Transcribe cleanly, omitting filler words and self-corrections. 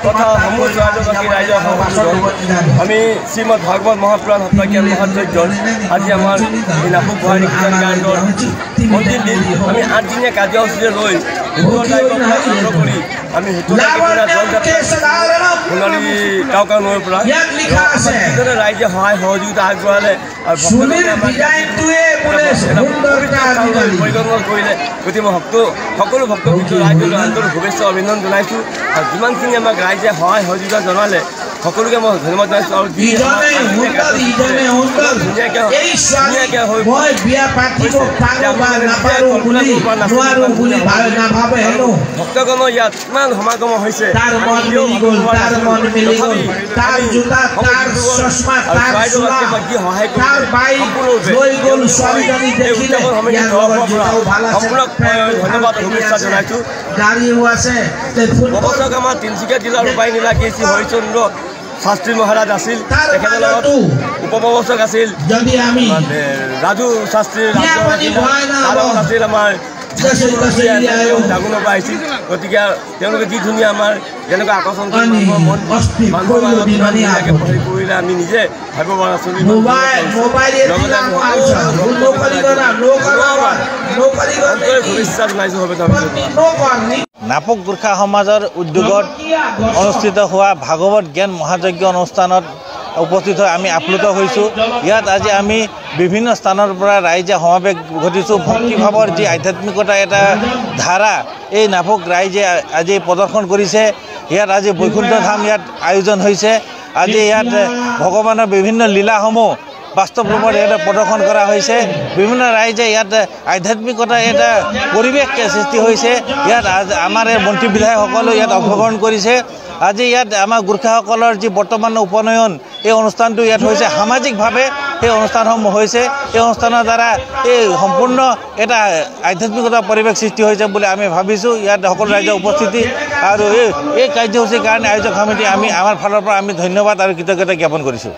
তথা সমূহ জয়বাসী ৰাইজৰ আমি শ্ৰীমদ ভাগৱত মহাপুৰাণ সপ্তাহজ্ঞান মহাযজ্ঞৰ আজি আমাৰ এই নাপুক গোহাৰি কিষাণ কাৰ্ডৰ অন্তিম দিন আমি 8 দিনীয়া কাৰ্যসূচীৰে লৈ 17 তাৰিখৰ পৰা আৰম্ভ কৰি আমি 17 তাৰিখৰ সোণালী কাউকা নৈৰ পৰা ৰাইজে সহায় সহযোগিতা আগবঢ়ালে আৰু পৰিকল্পনা কৰিলে গতিকে মই সকলো ভক্তবৃন্দ ৰাইজলৈ আন্তৰিক শুভেচ্ছা অভিনন্দন জনাইছোঁ আৰু যিমানখিনি আমাক ৰাইজে সহায় সহযোগিতা জনালে সকলোকে মই ধন্যবাদ জনাইছোঁ আৰু ভক্তগণৰ ইয়াত ইমান সমাগম হৈছে ধন্যবাদ শুভেচ্ছা জনাইছোঁ। আমাৰ তিনিচুকীয়া জিলাৰ উপায়নীলা কেচি হৰিচন্দ্ৰ শাস্ত্ৰী মহাৰাজ আছিল, তেখেতৰ লগত উপপ্ৰবচক আছিল ৰাজু শাস্ত্ৰী আছিল আমাৰ ডাঙৰ পৰা আহিছিল। গতিকে তেওঁলোকে যি ধুনীয়া আমাৰ যেনেকৈ আকৰ্ষণ কৰিলে আমি নিজে ভাবিব পৰা নাছিলোঁ। শুভেচ্ছা জনাইছোঁ। নাপুক গোৰ্খা সমাজৰ উদ্যোগত অনুষ্ঠিত হোৱা ভাগৱত জ্ঞান মহাযজ্ঞ অনুষ্ঠানত উপস্থিত হৈ আমি আপ্লুত হৈছোঁ। ইয়াত আজি আমি বিভিন্ন স্থানৰ পৰা ৰাইজে সমাৱেশ ঘটিছোঁ। ভক্তিভাৱৰ যি আধ্যাত্মিকতা এটা ধাৰা এই নাপুক ৰাইজে আজি প্ৰদৰ্শন কৰিছে। ইয়াত আজি বৈকুণ্ঠ ধাম ইয়াত আয়োজন হৈছে। আজি ইয়াত ভগৱানৰ বিভিন্ন লীলাসমূহ বাস্তৱ ৰূপত ইয়াত প্ৰদৰ্শন কৰা হৈছে। বিভিন্ন ৰাইজে ইয়াত আধ্যাত্মিকতা এটা পৰিৱেশ সৃষ্টি হৈছে। ইয়াত আমাৰ মন্ত্ৰী বিধায়কসকলেও ইয়াত অংশগ্ৰহণ কৰিছে। আজি ইয়াত আমাৰ গোৰ্খাসকলৰ যি বৰ্তমান উপনয়ন এই অনুষ্ঠানটো ইয়াত হৈছে সামাজিকভাৱে এই অনুষ্ঠানসমূহ হৈছে। এই অনুষ্ঠানৰ দ্বাৰা এই সম্পূৰ্ণ এটা আধ্যাত্মিকতা পৰিৱেশ সৃষ্টি হৈছে বুলি আমি ভাবিছোঁ। ইয়াত সকলো ৰাইজৰ উপস্থিতি আৰু এই কাৰ্যসূচীৰ কাৰণে আয়োজক সমিতি আমাৰ ফালৰ পৰা আমি ধন্যবাদ আৰু কৃতজ্ঞতা জ্ঞাপন কৰিছোঁ।